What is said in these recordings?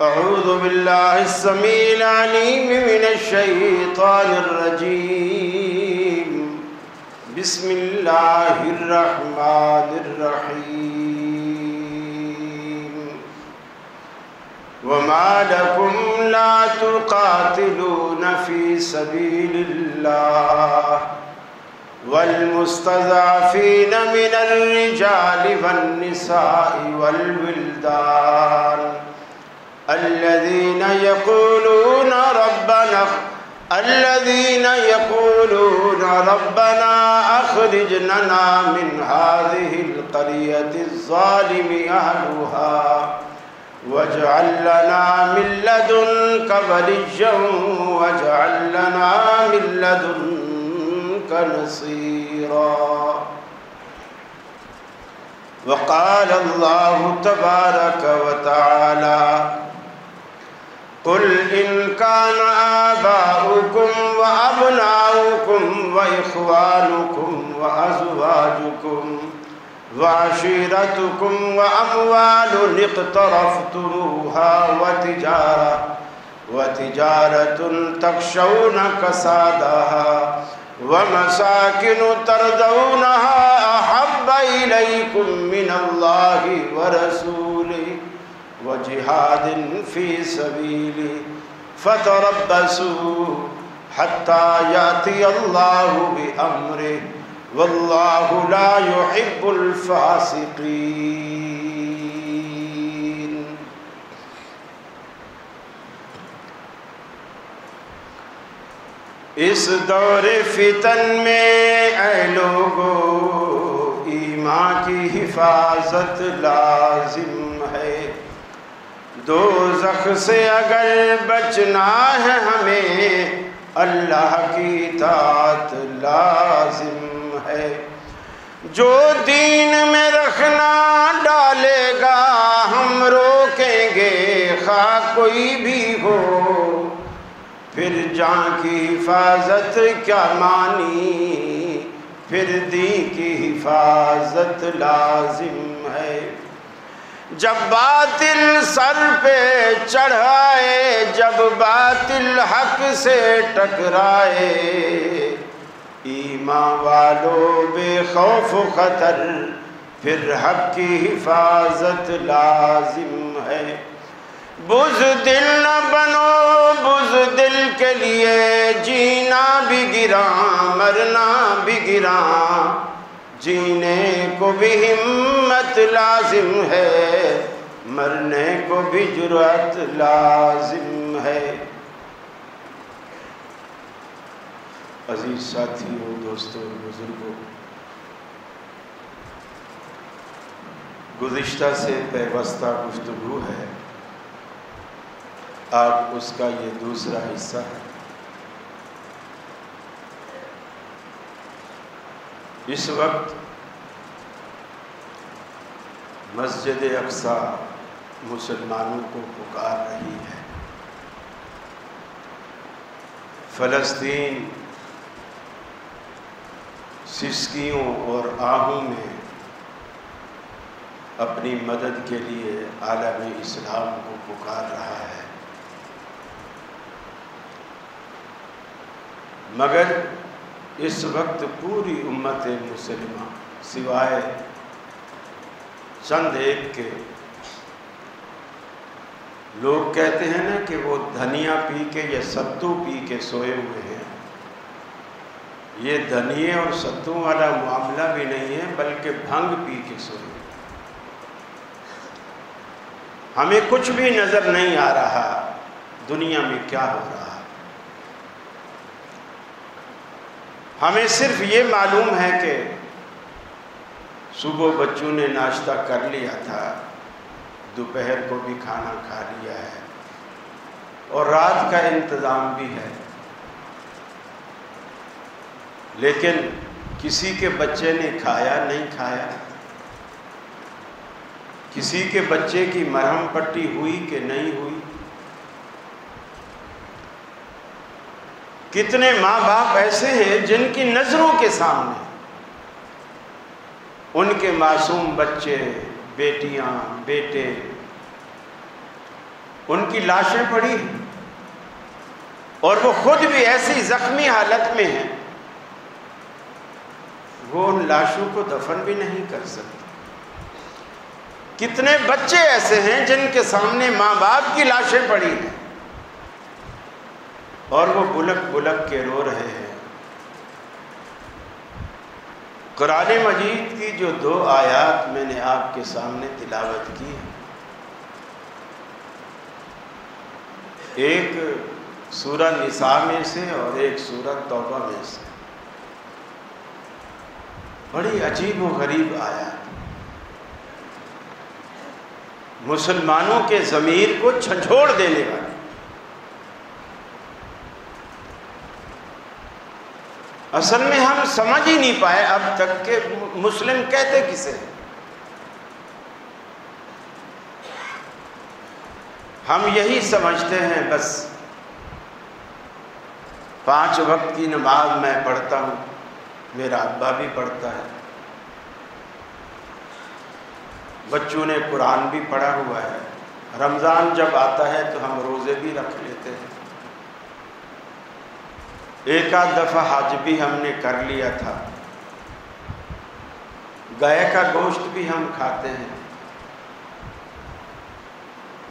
أعوذ بالله السميع العليم من الشيطان الرجيم. بسم الله الرحمن الرحيم. وما لكم لا تقاتلون في سبيل الله والمستضعفين من الرجال والنساء والولدان الذين يقولون ربنا أخرجنا من هذه القرية الظالم أهلها واجعل لنا من لدنك وليا واجعل لنا من لدنك نصيرا. وقال الله تبارك وتعالى قل إن كان آباؤكم وأبناؤكم وإخوانكم وأزواجكم وعشيرتكم وأموال اقترفتموها وتجارة تخشون كسادها ومساكن ترضونها أحب إليكم من الله ورسوله وجهاد في سبيله فتربصوا حتى يأتي الله بأمره والله لا يحب الفاسقين. اس دور فتن میں اے لوگو ایمان کی حفاظت لازم ہے. دوزخ سے اگر بچنا ہے ہمیں اللہ کی اطاعت لازم ہے. جو دین میں رکھنا ڈالے گا ہم روکیں گے خواہ کوئی بھی ہو. پھر جان کی حفاظت کیا مانی پھر دین کی حفاظت لازم ہے. جب باطل سر پہ چڑھائے جب باطل حق سے ٹکرائے ایمان والو بے خوف و خطر پھر حق کی حفاظت لازم ہے. بزدل نہ بنو بزدل کے لیے جینا بھی گراں مرنا بھی گراں. جینے کو بھی ہمت لازم ہے مرنے کو بھی جرأت لازم ہے. عزیز ساتھیوں دوستوں بزرگوں گزشتہ سے پیوستہ گفتگو ہے. آج اس کا یہ دوسرا حصہ ہے. اس وقت مسجد اقصی مسلمانوں کو پکار رہی ہے. فلسطین سسکیوں اور آہوں میں اپنی مدد کے لیے عالم اسلام کو پکار رہا ہے. مگر اس وقت پوری امت مسلمہ سوائے چند ایک کے لوگ کہتے ہیں نا کہ وہ دھنیا پی کے یا ستو پی کے سوئے ہوئے ہیں. یہ دھنیے اور ستو والا معاملہ بھی نہیں ہے بلکہ بھنگ پی کے سوئے. ہمیں کچھ بھی نظر نہیں آ رہا دنیا میں کیا ہو رہا. ہمیں صرف یہ معلوم ہے کہ صبح بچوں نے ناشتہ کر لیا تھا دوپہر کو بھی کھانا کھا لیا ہے اور رات کا انتظام بھی ہے. لیکن کسی کے بچے نے کھایا نہیں کھایا کسی کے بچے کی مرہم پٹی ہوئی کہ نہیں ہوئی. کتنے ماں باپ ایسے ہیں جن کی نظروں کے سامنے ان کے معصوم بچے بیٹیاں بیٹے ان کی لاشیں پڑی ہیں اور وہ خود بھی ایسی زخمی حالت میں ہیں، وہ ان لاشوں کو دفن بھی نہیں کر سکتے۔ کتنے بچے ایسے ہیں جن کے سامنے ماں باپ کی لاشیں پڑی ہیں اور وہ بلک بلک کے رو رہے ہیں۔ قرآن مجید کی جو 2 آیات میں نے آپ کے سامنے تلاوت کی ہے، ایک سورہ نساء میں سے اور ایک سورہ توبہ میں سے، بڑی عجیب و غریب آیات، مسلمانوں کے ضمیر کو جھنجھوڑ دینے والی۔ اصل میں ہم سمجھ ہی نہیں پائے اب تک کہ مسلم کہتے کسے ہیں۔ ہم یہی سمجھتے ہیں بس 5 وقت کی نماز میں پڑھتا ہوں، میرا ابا بھی پڑھتا ہے، بچوں نے قرآن بھی پڑھا ہوا ہے، رمضان جب آتا ہے تو ہم روزے بھی رکھ لیتے ہیں، ایک آدھ دفعہ حج بھی ہم نے کر لیا تھا، گائے کا گوشت بھی ہم کھاتے ہیں،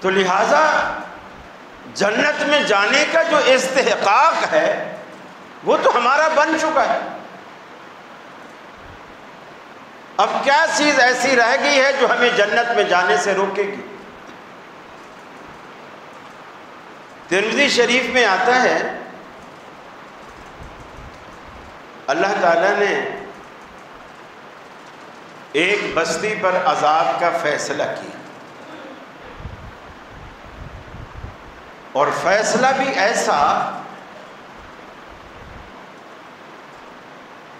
تو لہٰذا جنت میں جانے کا جو استحقاق ہے وہ تو ہمارا بن چکا ہے۔ اب کیا چیز ایسی رہ گئی ہے جو ہمیں جنت میں جانے سے روکے گی؟ ترمذی شریف میں آتا ہے اللہ تعالیٰ نے ایک بستی پر عذاب کا فیصلہ کیا، اور فیصلہ بھی ایسا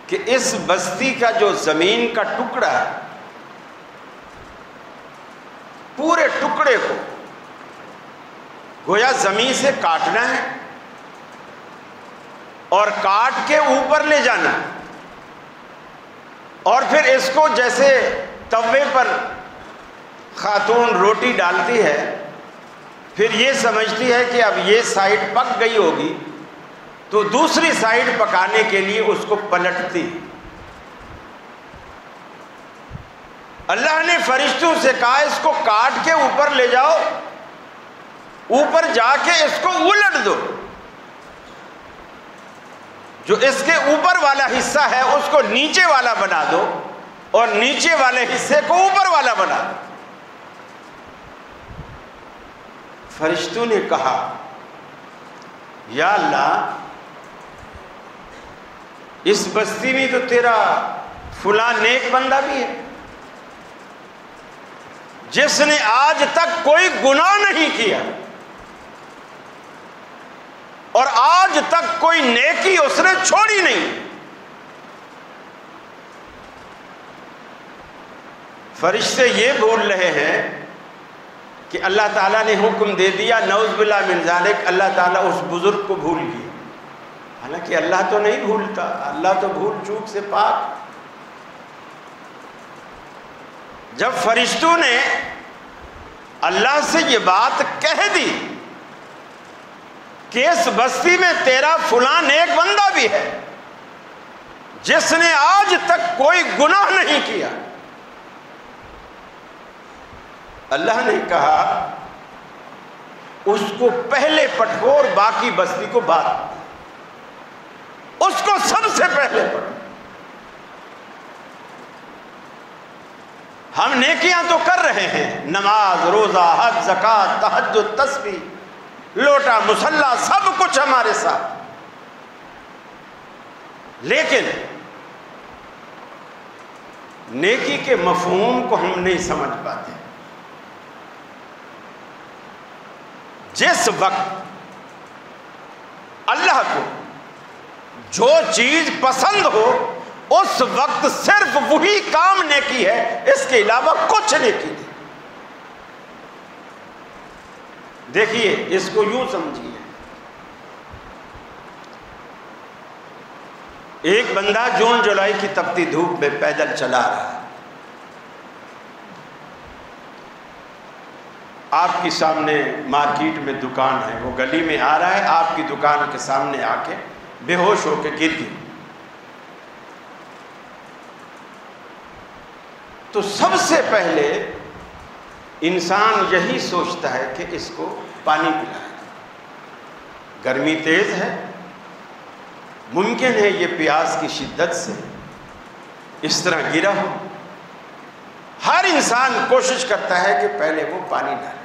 کہ اس بستی کا جو زمین کا ٹکڑا ہے، پورے ٹکڑے کو گویا زمین سے کاٹنا ہے اور کاٹ کے اوپر لے جانا ہے، اور پھر اس کو جیسے توے پر خاتون روٹی ڈالتی ہے، پھر یہ سمجھتی ہے کہ اب یہ سائڈ پک گئی ہوگی تو دوسری سائڈ پکانے کے لیے اس کو پلٹتی۔ اللہ نے فرشتوں سے کہا اس کو کاٹ کے اوپر لے جاؤ، اوپر جا کے اس کو الٹ دو، جو اس کے اوپر والا حصہ ہے اس کو نیچے والا بنا دو اور نیچے والے حصے کو اوپر والا بنا دو۔ فرشتوں نے کہا یا اللہ، اس بستی میں تو تیرا فلاں نیک بندہ بھی ہے جس نے آج تک کوئی گناہ نہیں کیا اور آج تک کوئی نیکی اس نے چھوڑی نہیں۔ فرشتے یہ بول رہے ہیں کہ اللہ تعالیٰ نے حکم دے دیا، نعوذ باللہ من ذالک، اللہ تعالیٰ اس بزرگ کو بھول گیا۔ حالانکہ اللہ تو نہیں بھولتا، اللہ تو بھول چوک سے پاک۔ جب فرشتوں نے اللہ سے یہ بات کہہ دی کہ اس بستی میں تیرا فلاں نیک بندہ بھی ہے جس نے آج تک کوئی گناہ نہیں کیا، اللہ نے کہا اس کو پہلے پٹکو اور باقی بستی کو بعد، اس کو سب سے پہلے پٹکو۔ ہم نیکیاں تو کر رہے ہیں، نماز، روزہ، حج، زکوٰۃ، تہجد، تسبیح، لوٹا، مصلی، سب کچھ ہمارے ساتھ، لیکن نیکی کے مفہوم کو ہم نہیں سمجھ پاتے۔ جس وقت اللہ کو جو چیز پسند ہو اس وقت صرف وہی کام نیکی ہے، اس کے علاوہ کچھ نیکی نہیں۔ دیکھیے اس کو یوں سمجھیے، ایک بندہ جون جولائی کی تپتی دھوپ میں پیدل چلا رہا ہے، آپ کی سامنے مارکیٹ میں دکان ہے، وہ گلی میں آ رہا ہے، آپ کی دکان کے سامنے آ کے بے ہوش ہو کے گر گیا، تو سب سے پہلے انسان یہی سوچتا ہے کہ اس کو پانی پلائے، گرمی تیز ہے، ممکن ہے یہ پیاس کی شدت سے اس طرح گرا ہو، ہر انسان کوشش کرتا ہے کہ پہلے وہ پانی ڈالے۔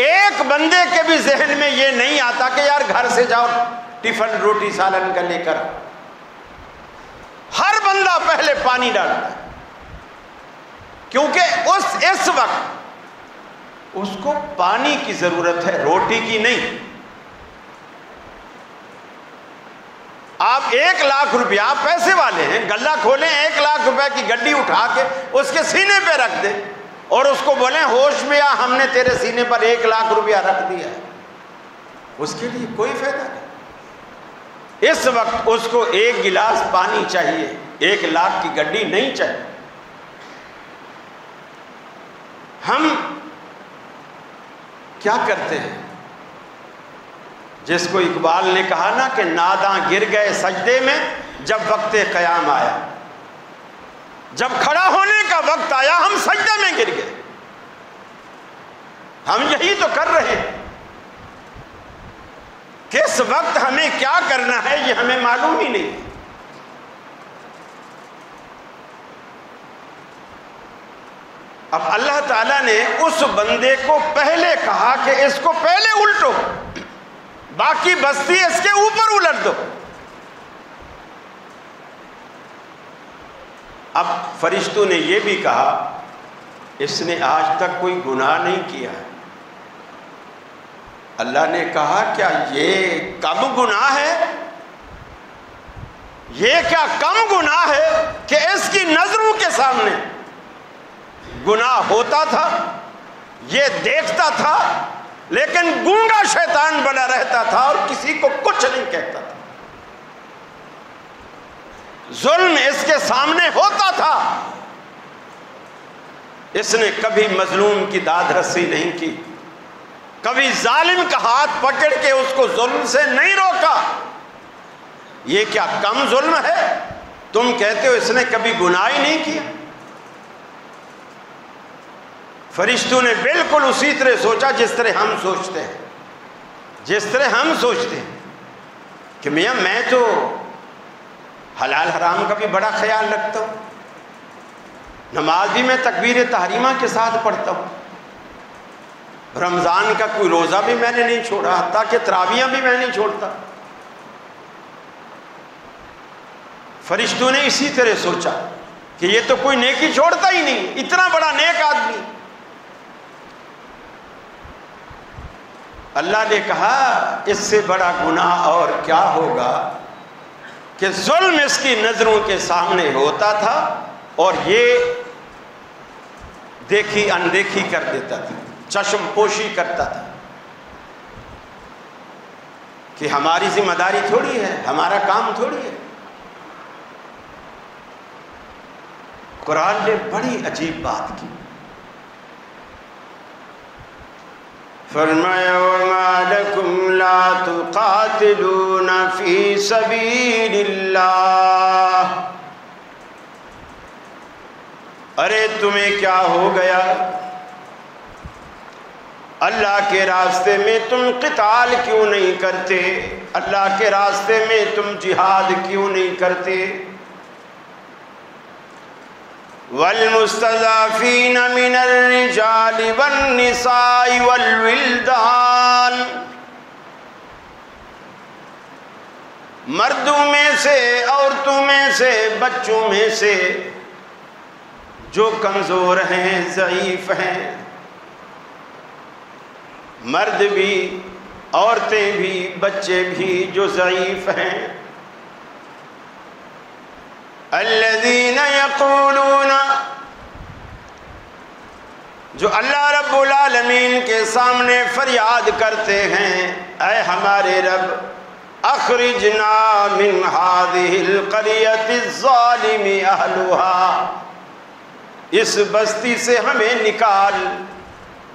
ایک بندے کے بھی ذہن میں یہ نہیں آتا کہ یار گھر سے جاؤ ٹفن روٹی سالن کا لے کر، ہر بندہ پہلے پانی ڈالتا ہے، کیونکہ اس وقت اس کو پانی کی ضرورت ہے، روٹی کی نہیں۔ آپ 1,00,000 روپیہ، آپ پیسے والے ہیں، غلہ کھولیں، 1,00,000 روپے کی گڈی اٹھا کے اس کے سینے پہ رکھ دیں اور اس کو بولیں ہوش میں آ، ہم نے تیرے سینے پر 1,00,000 روپیہ رکھ دیا ہے، اس کے لیے کوئی فائدہ نہیں۔ اس وقت اس کو 1 گلاس پانی چاہیے، 1,00,000 کی گڈی نہیں چاہیے۔ ہم کیا کرتے ہیں؟ جس کو اقبال نے کہا نا کہ ناداں گر گئے سجدے میں جب وقت قیام آیا، جب کھڑا ہونے کا وقت آیا ہم سجدے میں گر گئے۔ ہم یہی تو کر رہے ہیں، کس وقت ہمیں کیا کرنا ہے یہ ہمیں معلوم ہی نہیں۔ اب اللہ تعالیٰ نے اس بندے کو پہلے کہا کہ اس کو پہلے الٹو، باقی بستی اس کے اوپر الٹ دو۔ اب فرشتوں نے یہ بھی کہا اس نے آج تک کوئی گناہ نہیں کیا۔ اللہ نے کہا کیا یہ کم گناہ ہے؟ یہ کیا کم گناہ ہے کہ اس کی نظروں کے سامنے گناہ ہوتا تھا، یہ دیکھتا تھا، لیکن گونگا شیطان بنا رہتا تھا اور کسی کو کچھ نہیں کہتا تھا۔ ظلم اس کے سامنے ہوتا تھا، اس نے کبھی مظلوم کی داد رسی نہیں کی، کبھی ظالم کا ہاتھ پکڑ کے اس کو ظلم سے نہیں روکا۔ یہ کیا کم ظلم ہے؟ تم کہتے ہو اس نے کبھی گناہ ہی نہیں کیا۔ فرشتوں نے بالکل اسی طرح سوچا جس طرح ہم سوچتے ہیں، جس طرح ہم سوچتے ہیں کہ میاں میں تو حلال حرام کا بھی بڑا خیال رکھتا ہوں، نماز بھی میں تکبیر تحریمہ کے ساتھ پڑھتا ہوں، رمضان کا کوئی روزہ بھی میں نے نہیں چھوڑا، حتیٰ کہ تراویحاں بھی میں نہیں چھوڑتا۔ فرشتوں نے اسی طرح سوچا کہ یہ تو کوئی نیکی چھوڑتا ہی نہیں، اتنا بڑا نیک آدمی۔ اللہ نے کہا اس سے بڑا گناہ اور کیا ہوگا کہ ظلم اس کی نظروں کے سامنے ہوتا تھا اور یہ دیکھی اندیکھی کر دیتا تھا، چشم پوشی کرتا تھا کہ ہماری ذمہ داری تھوڑی ہے، ہمارا کام تھوڑی ہے۔ قرآن نے بڑی عجیب بات کی، فرمایا وَمَا لَكُمْ لَا تُقَاتِلُونَ فِي سَبِيلِ اللَّهِ، ارے تمہیں کیا ہو گیا، اللہ کے راستے میں تم قتال کیوں نہیں کرتے، اللہ کے راستے میں تم جہاد کیوں نہیں کرتے؟ وَالْمُسْتَضْعَفِينَ مِنَ الرِّجَالِ وَالنِّسَاءِ وَالْوِلْدَانِ، مردوں میں سے، عورتوں میں سے، بچوں میں سے جو کمزور ہیں، ضعیف ہیں، مرد بھی، عورتیں بھی، بچے بھی جو ضعیف ہیں، الذین یقولون، جو اللہ رب العالمین کے سامنے فریاد کرتے ہیں اے ہمارے رب اخرجنا من هذه القرية الظالم اهلها، اس بستی سے ہمیں نکال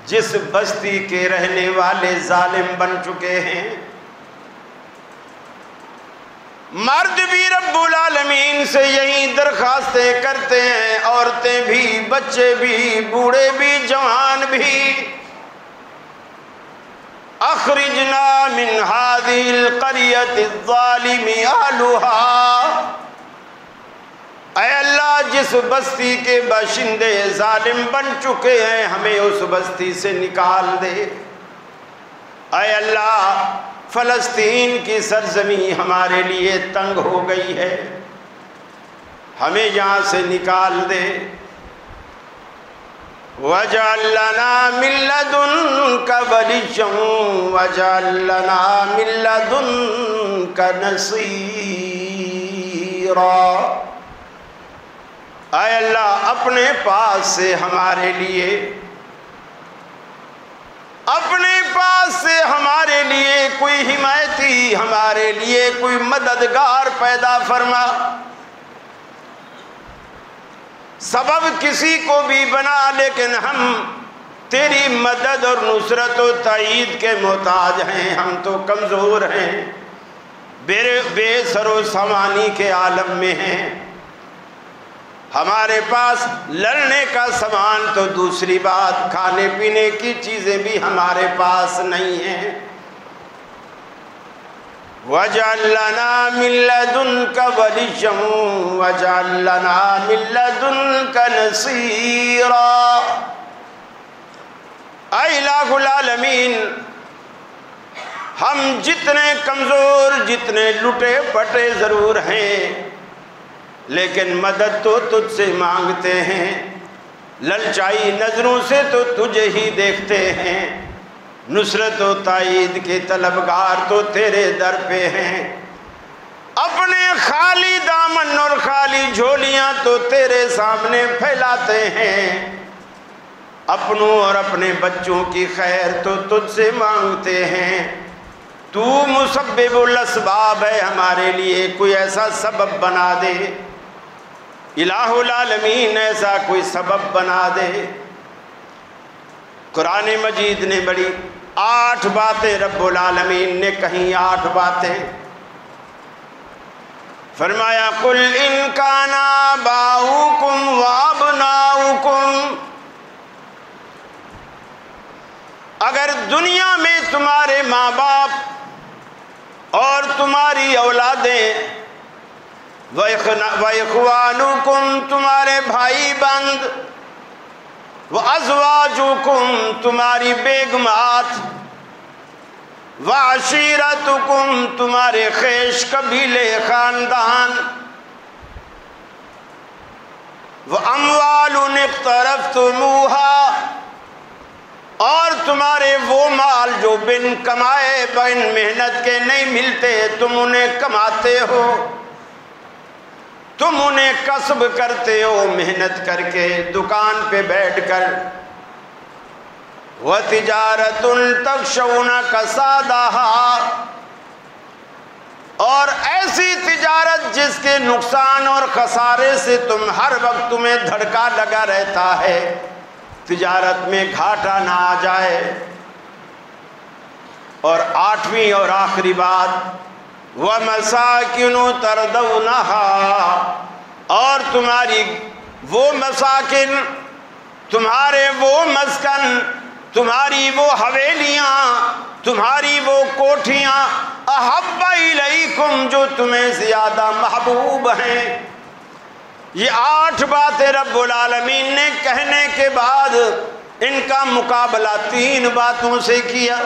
جس بستی کے رہنے والے ظالم بن چکے ہیں، مرد بھی رب العالمین سے یہی درخواستیں کرتے ہیں، عورتیں بھی، بچے بھی، بوڑھے بھی، جوان بھی، اخرجنا من هذه القرية الظالم اهلها، اے اللہ جس بستی کے باشندے ظالم بن چکے ہیں ہمیں اس بستی سے نکال دے۔ اے اللہ فلسطین کی سرزمین ہمارے لیے تنگ ہو گئی ہے، ہمیں یہاں سے نکال دے۔ وَاجْعَل لَّنَا مِن لَّدُنكَ وَلِيًّا وَاجْعَل لَّنَا مِن لَّدُنكَ نَصِيرًا، اے اللہ اپنے پاس سے ہمارے لیے، اپنے پاس سے ہمارے لیے کوئی حمایتی، ہمارے لیے کوئی مددگار پیدا فرما، سبب کسی کو بھی بنا، لیکن ہم تیری مدد اور نصرت و تائید کے محتاج ہیں، ہم تو کمزور ہیں، بے سر و سامانی کے عالم میں ہیں، ہمارے پاس لڑنے کا سامان تو دوسری بات، کھانے پینے کی چیزیں بھی ہمارے پاس نہیں ہیں۔ وَاجْعَل لَّنَا مِن لَّدُنكَ وَلِيًّا وَاجْعَل لَّنَا مِن لَّدُنكَ نَصِيرًا، اے الہ العالمین ہم جتنے کمزور، جتنے لٹے پٹے ضرور ہیں، لیکن مدد تو تجھ سے مانگتے ہیں، للچائی نظروں سے تو تجھے ہی دیکھتے ہیں، نصرت و تائید کے طلبگار تو تیرے در پہ ہیں، اپنے خالی دامن اور خالی جھولیاں تو تیرے سامنے پھیلاتے ہیں، اپنوں اور اپنے بچوں کی خیر تو تجھ سے مانگتے ہیں، تو مسبب الاسباب ہے، ہمارے لیے کوئی ایسا سبب بنا دے، الہ العالمین ایسا کوئی سبب بنا دے۔ قرآن مجید نے بڑی 8 باتیں رب العالمین نے کہیں، 8 باتیں فرمایا قُلْ إِنْ كَانَ آبَاؤُكُمْ وَأَبْنَاؤُكُمْ، اگر دنیا میں تمہارے ماں باپ اور تمہاری اولادیں، وَإِخْوَانُكُمْ تمہارے بھائی بند، وَأَزْوَاجُكُمْ تمہاری بیگمات، وَعَشِيرَتُكُمْ تمہارے خیش قبیلے خاندان، وَأَمْوَالٌ اقْتَرَفْتُمُوهَا اور تمہارے وہ مال جو بن کمائے، بن محنت کے نہیں ملتے، تم انہیں کماتے ہو، تم انہیں کسب کرتے ہو محنت کر کے، دکان پہ بیٹھ کر، وَتِجَارَةٌ تَخْشَوْنَ كَسَادَهَا اور ایسی تجارت جس کے نقصان اور خسارے سے تم ہر وقت تمہیں دھڑکا لگا رہتا ہے، تجارت میں گھاٹا نہ آ جائے۔ اور 8ویں اور آخری بات وَمَسَاكِنُ تَرْضَوْنَهَا اور تمہاری وہ مساکن، تمہارے وہ مسکن، تمہاری وہ حویلیاں، تمہاری وہ کوٹھیاں، احب الیکم جو تمہیں زیادہ محبوب ہیں۔ یہ 8 باتیں رب العالمین نے کہنے کے بعد ان کا مقابلہ 3 باتوں سے کیا،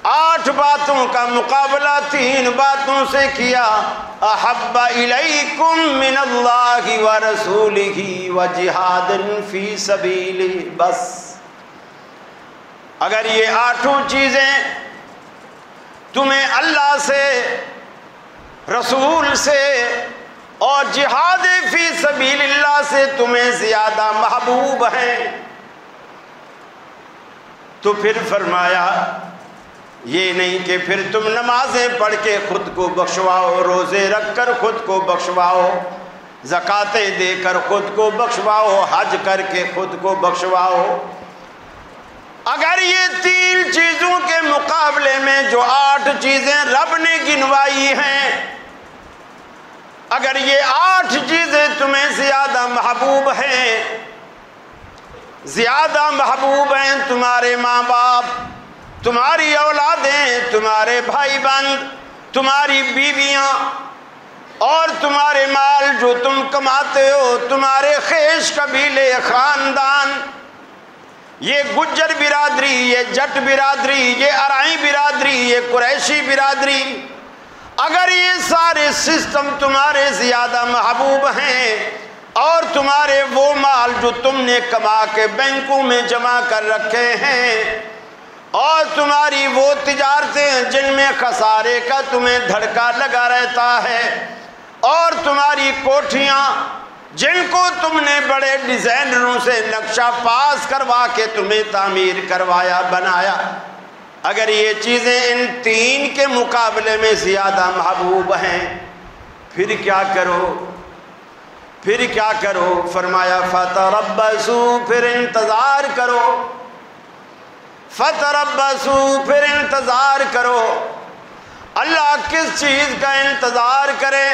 8 باتوں کا مقابلہ 3 باتوں سے کیا، احب الیکم من اللہ ورسولہ وجہاد فی سبیلہ، بس اگر یہ 8 چیزیں تمہیں اللہ سے، رسول سے اور جہاد فی سبیل اللہ سے تمہیں زیادہ محبوب ہیں، تو پھر فرمایا یہ نہیں کہ پھر تم نمازیں پڑھ کے خود کو بخشواؤ، روزے رکھ کر خود کو بخشواؤ، زکاتیں دے کر خود کو بخشواؤ، حج کر کے خود کو بخشواؤ، اگر یہ 3 چیزوں کے مقابلے میں جو 8 چیزیں رب نے گنوائی ہیں، اگر یہ 8 چیزیں تمہیں زیادہ محبوب ہیں، زیادہ محبوب ہیں تمہارے ماں باپ، تمہاری اولادیں، تمہارے بھائی بہن، تمہاری بیویاں اور تمہارے مال جو تم کماتے ہو، تمہارے خیش قبیلے خاندان، یہ گجر برادری، یہ جٹ برادری، یہ ارائیں برادری، یہ قریشی برادری، اگر یہ سارے سسٹم تمہارے زیادہ محبوب ہیں اور تمہارے وہ مال جو تم نے کما کے بینکوں میں جمع کر رکھے ہیں اور تمہاری وہ تجارتیں جن میں خسارے کا تمہیں دھڑکا لگا رہتا ہے اور تمہاری کوٹھیاں جن کو تم نے بڑے ڈیزائنروں سے نقشہ پاس کروا کے تمہیں تعمیر کروایا بنایا، اگر یہ چیزیں ان 3 کے مقابلے میں زیادہ محبوب ہیں، پھر کیا کرو؟ پھر کیا کرو؟ فرمایا فتربصوا، پھر انتظار کرو، فتربصوا، پھر انتظار کرو۔ اللہ کس چیز کا انتظار کرے؟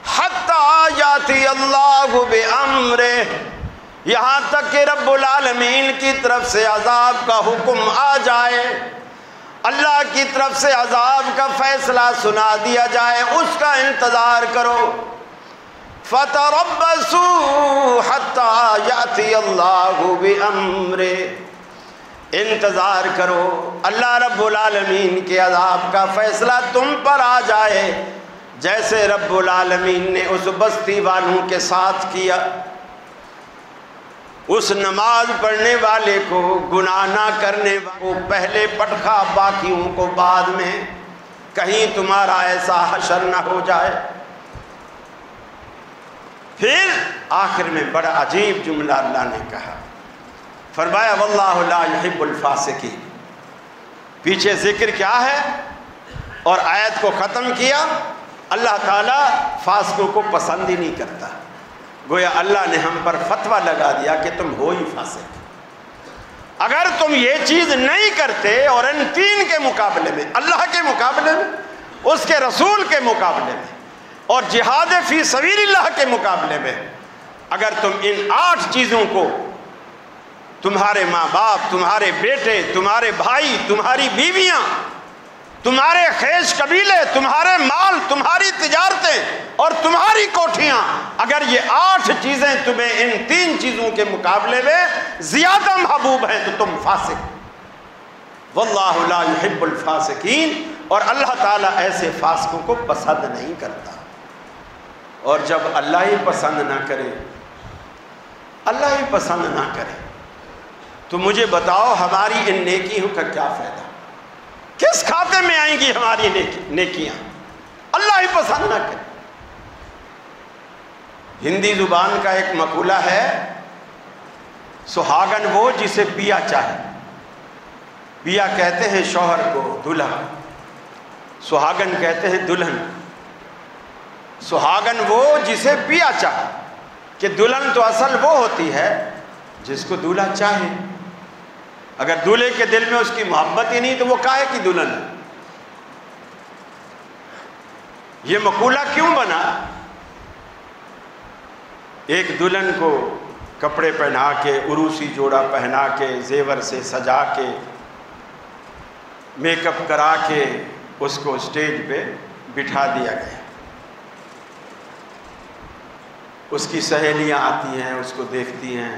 حتی یاتی اللہ بامرہ، یہاں تک کہ رب العالمین کی طرف سے عذاب کا حکم آ جائے، اللہ کی طرف سے عذاب کا فیصلہ سنا دیا جائے، اس کا انتظار کرو۔ فتربصوا حتی یاتی اللہ بامرہ، انتظار کرو اللہ رب العالمین کے عذاب کا فیصلہ تم پر آ جائے، جیسے رب العالمین نے اس بستی والوں کے ساتھ کیا۔ اس نماز پڑھنے والے کو، گناہ نہ کرنے والے کو پہلے پٹخا، باقیوں کو بعد میں، کہیں تمہارا ایسا حشر نہ ہو جائے۔ پھر آخر میں بڑا عجیب جملہ اللہ نے کہا، فرمایا واللہ لا یحب الفاسقین۔ پیچھے ذکر کیا ہے اور آیت کو ختم کیا، اللہ تعالیٰ فاسقوں کو پسند ہی نہیں کرتا، گویا اللہ نے ہم پر فتویٰ لگا دیا کہ تم ہو ہی فاسق۔ اگر تم یہ چیز نہیں کرتے اور ان 3 کے مقابلے میں، اللہ کے مقابلے میں، اس کے رسول کے مقابلے میں اور جہاد فی سبیل اللہ کے مقابلے میں، اگر تم ان 8 چیزوں کو، تمہارے ماں باپ، تمہارے بیٹے، تمہارے بھائی، تمہاری بیویاں، تمہارے خیش قبیلے، تمہارے مال، تمہاری تجارتیں اور تمہاری کوٹھیاں، اگر یہ 8 چیزیں تمہیں ان 3 چیزوں کے مقابلے میں زیادہ محبوب ہیں تو تم فاسق۔ واللہ لا یحب الفاسقین، اور اللہ تعالیٰ ایسے فاسقوں کو پسند نہیں کرتا۔ اور جب اللہ ہی پسند نہ کرے، اللہ ہی پسند نہ کرے، تو مجھے بتاؤ ہماری ان نیکیوں کا کیا فائدہ؟ کس کھاتے میں آئیں گی ہماری نیکیاں؟ اللہ ہی پسند نہ کرے۔ ہندی زبان کا ایک مقولہ ہے، سہاگن وہ جسے پیا چاہے۔ پیا کہتے ہیں شوہر کو، دلہا، سہاگن کہتے ہیں دلہن۔ سہاگن وہ جسے پیا چاہے، کہ دلہن تو اصل وہ ہوتی ہے جس کو دولہا چاہے۔ اگر دولہے کے دل میں اس کی محبت ہی نہیں تو وہ کاہے کی دلہن ہے؟ یہ مقولہ کیوں بنا؟ ایک دلہن کو کپڑے پہنا کے، عروسی جوڑا پہنا کے، زیور سے سجا کے، میک اپ کرا کے اس کو اسٹیج پہ بٹھا دیا گیا۔ اس کی سہیلیاں آتی ہیں، اس کو دیکھتی ہیں،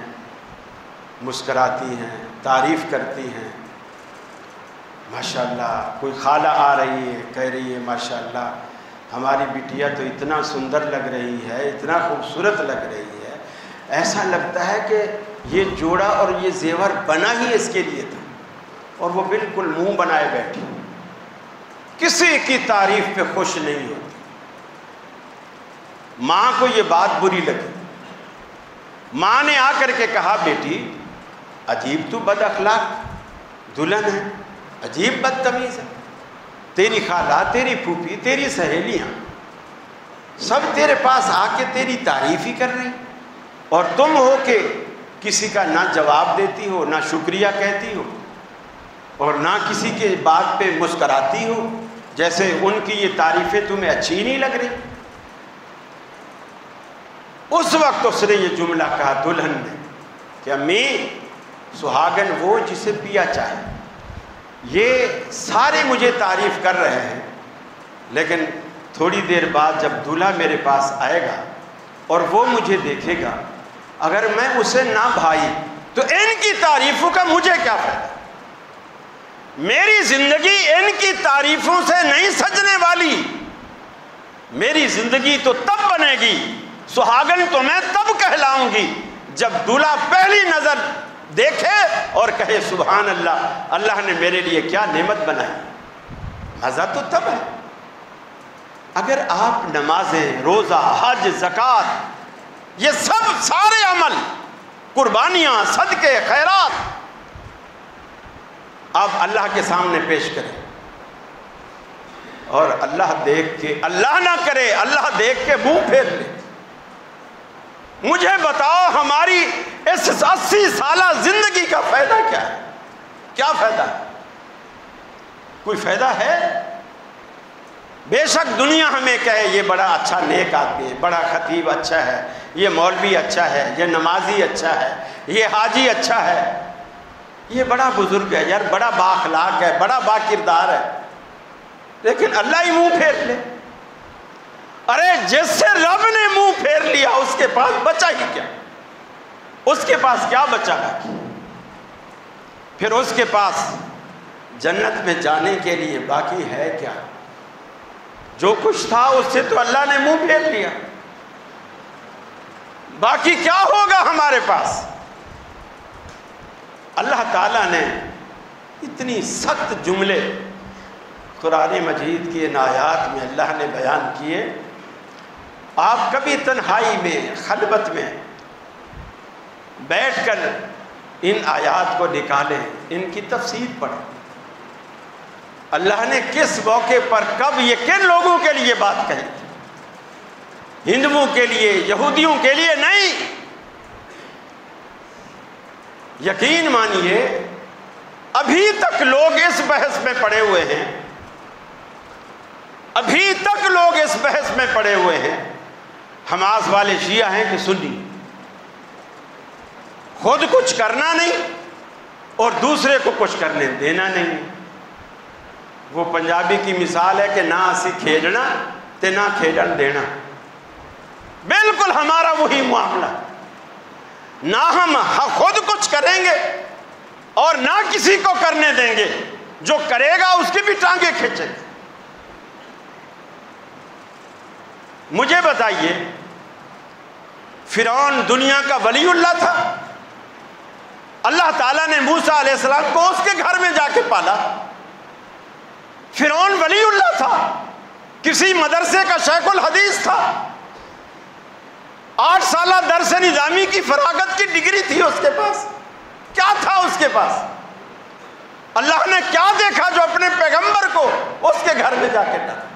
مسکراتی ہیں، تعریف کرتی ہیں، ماشاءاللہ۔ کوئی خالہ آ رہی ہے، کہہ رہی ہے ماشاءاللہ ہماری بٹیا تو اتنا سندر لگ رہی ہے، اتنا خوبصورت لگ رہی ہے، ایسا لگتا ہے کہ یہ جوڑا اور یہ زیور بنا ہی اس کے لیے تھا، اور وہ بالکل منہ بنائے بیٹھی، کسی کی تعریف پہ خوش نہیں ہوتی۔ ماں کو یہ بات بری لگی، ماں نے آ کر کے کہا بیٹی عجیب تو بد اخلاق دلہن ہے، عجیب بدتمیز ہے، تیری خالہ، تیری پھوپھی، تیری سہیلیاں سب تیرے پاس آ کے تیری تعریف ہی کر رہی، اور تم ہو کہ کسی کا نہ جواب دیتی ہو، نہ شکریہ کہتی ہو۔ اور نہ کسی کے بات پہ مسکراتی ہو، جیسے ان کی یہ تعریفیں تمہیں اچھی نہیں لگ رہی۔ اس وقت اس نے یہ جملہ کہا دلہن نے کہ امی، سہاگن وہ جسے پیا چاہے، یہ سارے مجھے تعریف کر رہے ہیں، لیکن تھوڑی دیر بعد جب دولہا میرے پاس آئے گا اور وہ مجھے دیکھے گا، اگر میں اسے نہ بھائی تو ان کی تعریفوں کا مجھے کیا فائدہ؟ میری زندگی ان کی تعریفوں سے نہیں سجنے والی، میری زندگی تو تب بنے گی، سہاگن تو میں تب کہلاؤں گی جب دولہا پہلی نظر دیکھے اور کہے سبحان اللہ، اللہ نے میرے لیے کیا نعمت بنائی۔ مزہ تو تب ہے۔ اگر آپ نمازیں، روزہ، حج، زکوٰۃ، یہ سب سارے عمل، قربانیاں، صدقے، خیرات آپ اللہ کے سامنے پیش کریں اور اللہ دیکھ کے، اللہ نہ کرے اللہ دیکھ کے منہ پھیر لے، مجھے بتاؤ ہماری اس 80 سالہ زندگی کا فائدہ کیا ہے؟ کیا فائدہ ہے؟ کوئی فائدہ ہے؟ بے شک دنیا ہمیں کہے یہ بڑا اچھا نیک آدمی ہے، بڑا خطیب اچھا ہے، یہ مولوی اچھا ہے، یہ نمازی اچھا ہے، یہ حاجی اچھا ہے، یہ بڑا بزرگ ہے یار، بڑا بااخلاق ہے، بڑا باکردار ہے، لیکن اللہ ہی منہ پھیر لے۔ ارے جس سے رب نے منہ پھیر لیا اس کے پاس بچا ہی کیا؟ اس کے پاس کیا بچا ہے؟ پھر اس کے پاس جنت میں جانے کے لیے باقی ہے کیا؟ جو کچھ تھا اس سے تو اللہ نے منہ پھیر لیا، باقی کیا ہوگا ہمارے پاس؟ اللہ تعالیٰ نے اتنی سخت جملے قرآن مجید کی ان آیات میں اللہ نے بیان کیے، آپ کبھی تنہائی میں، خلوت میں بیٹھ کر ان آیات کو نکالیں، ان کی تفسیر پڑھیں، اللہ نے کس موقع پر کب یہ کن لوگوں کے لیے بات کہی تھی؟ ہندوؤں کے لیے، یہودیوں کے لیے نہیں۔ یقین مانیے ابھی تک لوگ اس بحث میں پڑے ہوئے ہیں، ابھی تک لوگ اس بحث میں پڑے ہوئے ہیں، حماس والے شیعہ ہیں کہ سنی، خود کچھ کرنا نہیں اور دوسرے کو کچھ کرنے دینا نہیں۔ وہ پنجابی کی مثال ہے کہ نہ اسی کھیلنا تے نہ کھیلن دینا، بالکل ہمارا وہی معاملہ، نہ ہم خود کچھ کریں گے اور نہ کسی کو کرنے دیں گے، جو کرے گا اس کی بھی ٹانگیں کھینچیں گے۔ مجھے بتائیے فرعون دنیا کا ولی اللہ تھا، اللہ تعالیٰ نے موسیٰ علیہ السلام کو اس کے گھر میں جا کے پالا، فرعون ولی اللہ تھا، کسی مدرسے کا شیخ الحدیث تھا، 8 سالہ درس نظامی کی فراغت کی ڈگری تھی اس کے پاس، کیا تھا اس کے پاس؟ اللہ نے کیا دیکھا جو اپنے پیغمبر کو اس کے گھر میں جا کے ڈالا؟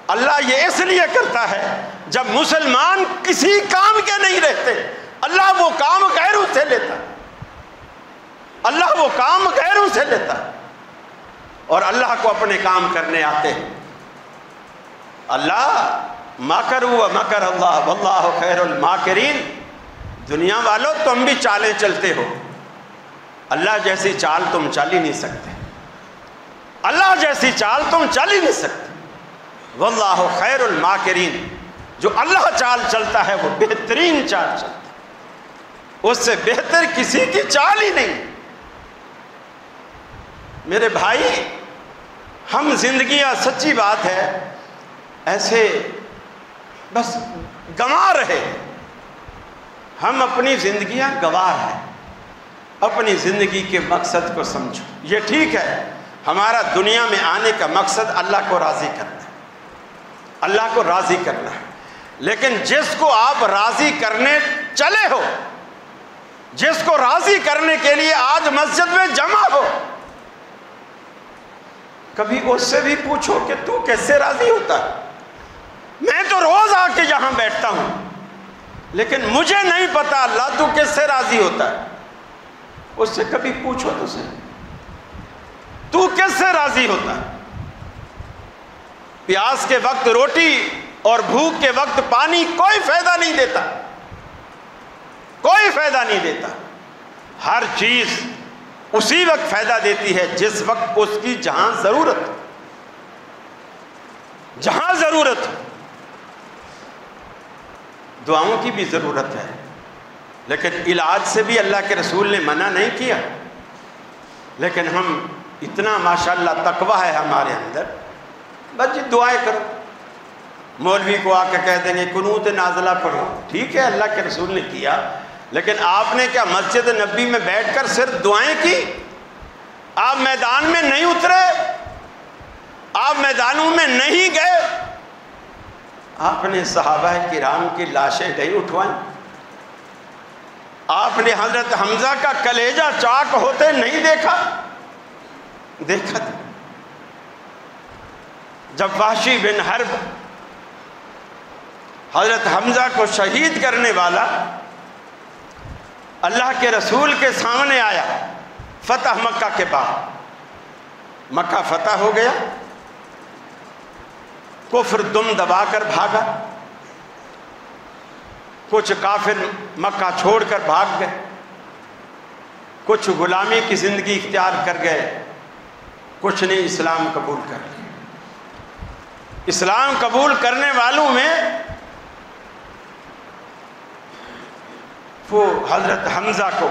اللہ یہ اس لیے کرتا ہے جب مسلمان کسی کام کے نہیں رہتے، اللہ وہ کام غیروں سے لیتا ہے، اللہ وہ کام غیروں سے لیتا ہے اور اللہ کو اپنے کام کرنے آتے ہیں۔ اللہ مکروا ومکر اللہ واللہ خیر الماکرین، دنیا والوں تم بھی چالیں چلتے ہو، اللہ جیسی چال تم چل ہی نہیں سکتے، اللہ جیسی چال تم چل ہی نہیں سکتے۔ واللہ خیر الماکرین، جو اللہ چال چلتا ہے وہ بہترین چال چلتا ہے، اس سے بہتر کسی کی چال ہی نہیں۔ میرے بھائی ہم زندگیاں، سچی بات ہے، ایسے بس گنوا رہے، ہم اپنی زندگیاں گنوا ہیں۔ اپنی زندگی کے مقصد کو سمجھو، یہ ٹھیک ہے ہمارا دنیا میں آنے کا مقصد اللہ کو راضی کرنا ہے، اللہ کو راضی کرنا ہے، لیکن جس کو آپ راضی کرنے چلے ہو، جس کو راضی کرنے کے لیے آج مسجد میں جمع ہو، کبھی اس سے بھی پوچھو کہ تو کیسے راضی ہوتا ہے؟ میں تو روز آ کے یہاں بیٹھتا ہوں، لیکن مجھے نہیں پتا اللہ تو کیسے راضی ہوتا ہے۔ اس سے کبھی پوچھو تو صحیح، تو کس سے راضی ہوتا ہے؟ پیاس کے وقت روٹی اور بھوک کے وقت پانی کوئی فائدہ نہیں دیتا، کوئی فائدہ نہیں دیتا۔ ہر چیز اسی وقت فائدہ دیتی ہے جس وقت اس کی جہاں ضرورت ہو، جہاں ضرورت ہو۔ دعاؤں کی بھی ضرورت ہے، لیکن علاج سے بھی اللہ کے رسول نے منع نہیں کیا، لیکن ہم اتنا ماشاءاللہ تقویٰ ہے ہمارے اندر، بس جی دعائیں کرو۔ مولوی کو آ کے کہہ دیں گے قنوت نازلہ پڑھو، ٹھیک ہے اللہ کے رسول نے کیا، لیکن آپ نے کیا مسجد نبی میں بیٹھ کر صرف دعائیں کی؟ آپ میدان میں نہیں اترے، آپ میدانوں میں نہیں گئے، آپ نے صحابہ کرام کی لاشیں نہیں اٹھوائیں، آپ نے حضرت حمزہ کا کلیجہ چاک ہوتے نہیں دیکھا؟ دیکھا تھا جب وحشی بن حرب حضرت حمزہ کو شہید کرنے والا اللہ کے رسول کے سامنے آیا فتح مکہ کے بعد، مکہ فتح ہو گیا، کفر دم دبا کر بھاگا، کچھ کافر مکہ چھوڑ کر بھاگ گئے، کچھ غلامی کی زندگی اختیار کر گئے، کچھ نے اسلام قبول کر لیا۔ اسلام قبول کرنے والوں میں وہ حضرت حمزہ کو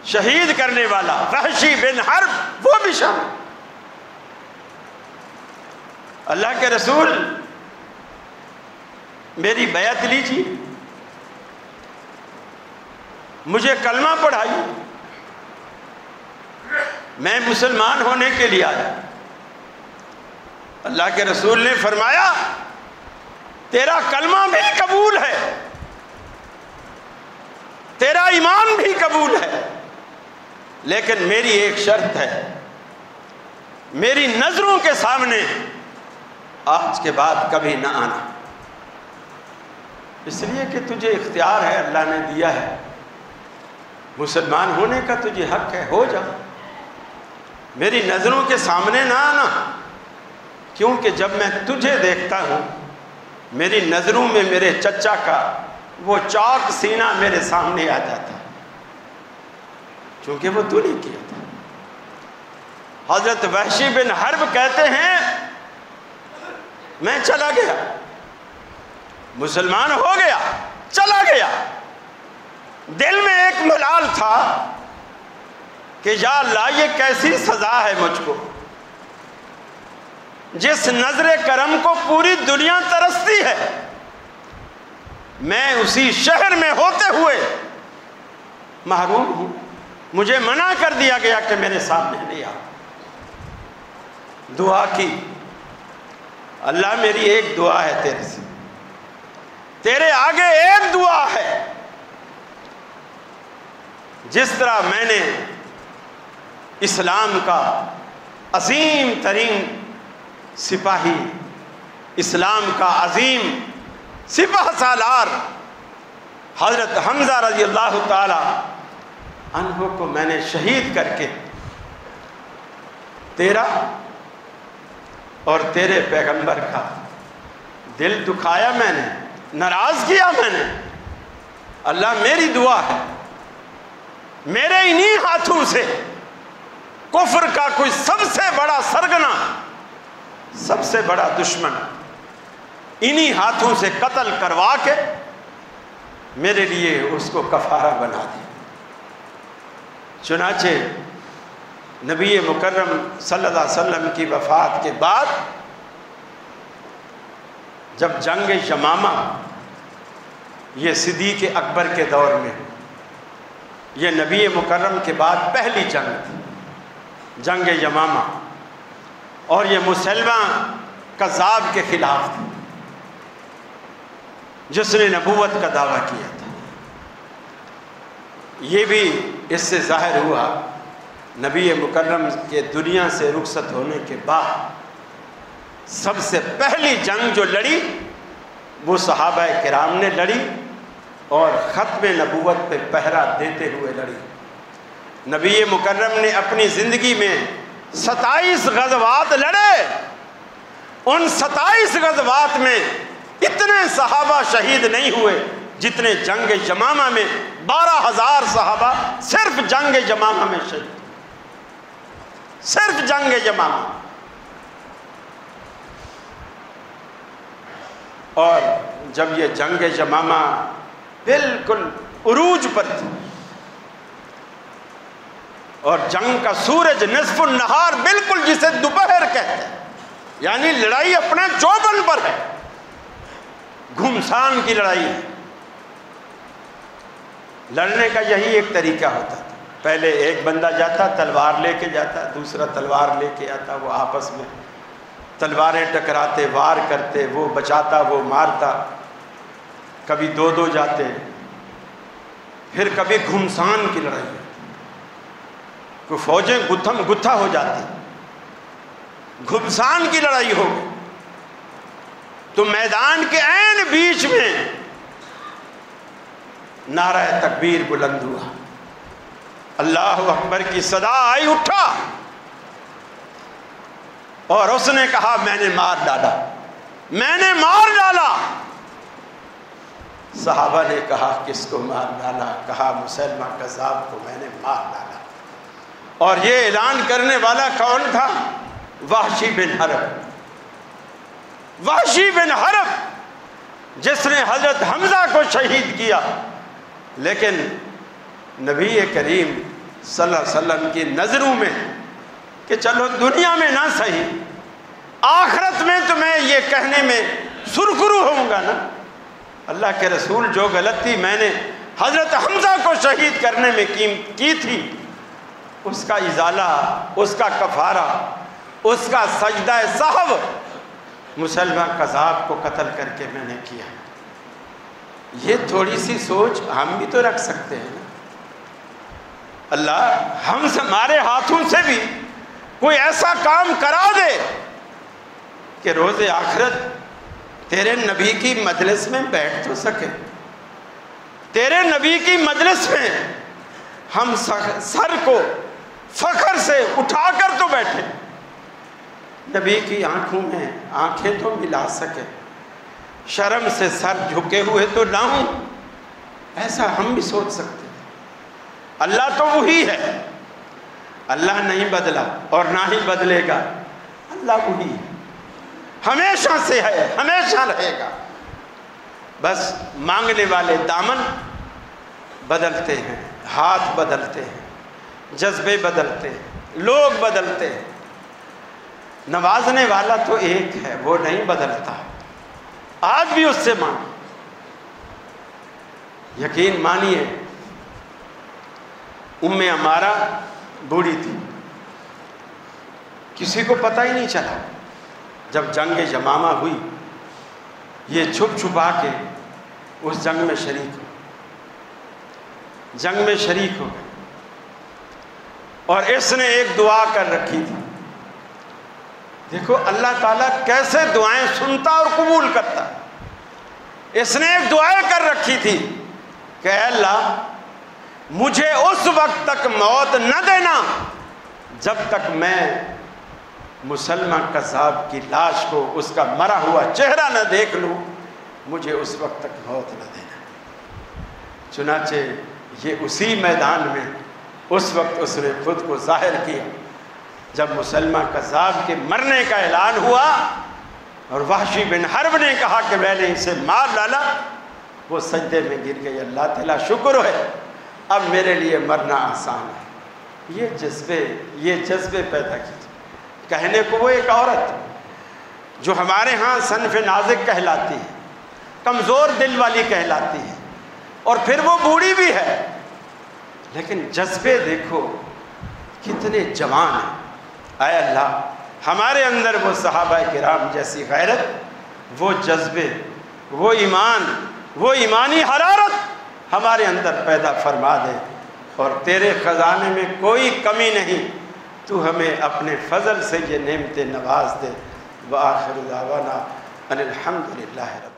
شہید کرنے والا وحشی بن حرب وہ بھی شامل۔ اللہ کے رسول میری بیعت لیجیے، مجھے کلمہ پڑھائیے، میں مسلمان ہونے کے لیے آیا۔ اللہ کے رسول نے فرمایا تیرا کلمہ بھی قبول ہے، تیرا ایمان بھی قبول ہے، لیکن میری ایک شرط ہے، میری نظروں کے سامنے آج کے بعد کبھی نہ آنا، اس لیے کہ تجھے اختیار ہے، اللہ نے دیا ہے، مسلمان ہونے کا تجھے حق ہے، ہو جا، میری نظروں کے سامنے نہ آنا، کیونکہ جب میں تجھے دیکھتا ہوں میری نظروں میں میرے چچا کا وہ چاک سینہ میرے سامنے آ جاتا ہے، چونکہ وہ تو نہیں کیا تھا۔ حضرت وحشی بن حرب کہتے ہیں میں چلا گیا، مسلمان ہو گیا، چلا گیا، دل میں ایک ملال تھا کہ یا اللہ یہ کیسی سزا ہے مجھ کو، جس نظر کرم کو پوری دنیا ترستی ہے، میں اسی شہر میں ہوتے ہوئے محروم ہوں، مجھے منع کر دیا گیا کہ میرے سامنے نہیں آ۔ دعا کی، اللہ میری ایک دعا ہے تیرے سے، تیرے آگے ایک دعا ہے، جس طرح میں نے اسلام کا عظیم ترین سپاہی، اسلام کا عظیم سپہ سالار حضرت حمزہ رضی اللہ تعالی عنہ کو میں نے شہید کر کے تیرا اور تیرے پیغمبر کا دل دکھایا، میں نے ناراض کیا، میں نے، اللہ میری دعا ہے میرے انہی ہاتھوں سے کفر کا کوئی سب سے بڑا سرگنا، سب سے بڑا دشمن انہی ہاتھوں سے قتل کروا کے میرے لیے اس کو کفارہ بنا دیا۔ چنانچہ نبی مکرم صلی اللہ علیہ وسلم کی وفات کے بعد جب جنگ یمامہ، یہ صدیق اکبر کے دور میں، یہ نبی مکرم کے بعد پہلی جنگ تھی، جنگ یمامہ، اور یہ مسلمہ کذاب کے خلاف تھی جس نے نبوت کا دعویٰ کیا تھا۔ یہ بھی اس سے ظاہر ہوا نبی مکرم کے دنیا سے رخصت ہونے کے بعد سب سے پہلی جنگ جو لڑی وہ صحابہ کرام نے لڑی، اور ختم نبوت پہ پہرا دیتے ہوئے لڑی۔ نبی مکرم نے اپنی زندگی میں 27 غزوات لڑے۔ ان 27 غزوات میں اتنے صحابہ شہید نہیں ہوئے جتنے جنگ یمامہ میں 12,000 صحابہ صرف جنگ یمامہ میں شہید، صرف جنگ یمامہ۔ اور جب یہ جنگ یمامہ بالکل عروج پر تھی اور جنگ کا سورج نصف النہار بالکل جسے دوپہر کہتے ہیں، یعنی لڑائی اپنے چوبن پر ہے، گھمسان کی لڑائی ہے۔ لڑنے کا یہی ایک طریقہ ہوتا تھا، پہلے ایک بندہ جاتا تلوار لے کے جاتا، دوسرا تلوار لے کے آتا، وہ آپس میں تلواریں ٹکراتے، وار کرتے، وہ بچاتا وہ مارتا، کبھی دو دو جاتے، پھر کبھی گھمسان کی لڑائی ہوتی، کوئی فوجیں گتھم گتھا ہو جاتی، گھمسان کی لڑائی ہو گئی تو میدان کے عین بیچ میں نعرہ تکبیر بلند ہوا، اللہ اکبر کی صدا آئی، اٹھا اور اس نے کہا میں نے مار ڈالا، میں نے مار ڈالا۔ صحابہ نے کہا کس کو مار ڈالا؟ کہا مسلمہ کذاب کو میں نے مار ڈالا۔ اور یہ اعلان کرنے والا کون تھا؟ وحشی بن حرب، وحشی بن حرب جس نے حضرت حمزہ کو شہید کیا، لیکن نبی کریم صلی اللہ علیہ وسلم کی نظروں میں کہ چلو دنیا میں نہ صحیح، آخرت میں تو میں یہ کہنے میں سرخرو ہوں گا نا، اللہ کے رسول جو غلطی میں نے حضرت حمزہ کو شہید کرنے میں کی تھی، اس کا ازالہ، اس کا کفارہ، اس کا سجدہ سہو مسلمہ کذاب کو قتل کر کے میں نے کیا۔ یہ تھوڑی سی سوچ ہم بھی تو رکھ سکتے ہیں نا۔ اللہ ہم سے ہمارے ہاتھوں سے بھی کوئی ایسا کام کرا دے کہ روز آخرت تیرے نبی کی مجلس میں بیٹھ تو سکے، تیرے نبی کی مجلس میں ہم سر کو فخر سے اٹھا کر تو بیٹھے، نبی کی آنکھوں میں آنکھیں تو ملا سکے، شرم سے سر جھکے ہوئے تو نہ ہوں، ایسا ہم بھی سوچ سکتے ہیں۔ اللہ تو وہی ہے، اللہ نہیں بدلا اور نہ ہی بدلے گا، اللہ وہی ہے، ہمیشہ سے ہے، ہمیشہ رہے گا۔ بس مانگنے والے دامن بدلتے ہیں، ہاتھ بدلتے ہیں، جذبے بدلتے ہیں، لوگ بدلتے ہیں، نوازنے والا تو ایک ہے، وہ نہیں بدلتا، آج بھی اس سے مانگو۔ یقین مانیے ام عمارہ بوڑھی تھی، کسی کو پتہ ہی نہیں چلا، جب جنگ یمامہ ہوئی یہ چھپ چھپا کے اس جنگ میں شریک ہو، جنگ میں شریک ہو گئے، اور اس نے ایک دعا کر رکھی تھی، دیکھو اللہ تعالیٰ کیسے دعائیں سنتا اور قبول کرتا۔ اس نے ایک دعائیں کر رکھی تھی کہ اے اللہ مجھے اس وقت تک موت نہ دینا جب تک میں مسلمہ کذاب کی لاش کو، اس کا مرا ہوا چہرہ نہ دیکھ لوں، مجھے اس وقت تک موت نہ دینا۔ چنانچہ یہ اسی میدان میں اس وقت اس نے خود کو ظاہر کیا جب مسلمہ کذاب کے مرنے کا اعلان ہوا اور وحشی بن حرب نے کہا کہ میں نے اسے مار ڈالا، وہ سجدے میں گر گئی، اللہ تعالیٰ شکر ہے اب میرے لیے مرنا آسان ہے۔ یہ جذبے پیدا کیے۔ کہنے کو وہ ایک عورت جو ہمارے ہاں صنف نازک کہلاتی ہے، کمزور دل والی کہلاتی ہے، اور پھر وہ بوڑھی بھی ہے، لیکن جذبے دیکھو کتنے جوان ہیں۔ اے اللہ ہمارے اندر وہ صحابہ کرام جیسی غیرت، وہ جذبے، وہ ایمان، وہ ایمانی حرارت ہمارے اندر پیدا فرما دے، اور تیرے خزانے میں کوئی کمی نہیں، تو ہمیں اپنے فضل سے یہ نعمتیں نواز دے۔ وآخر دعوانا ان الحمد للہ رب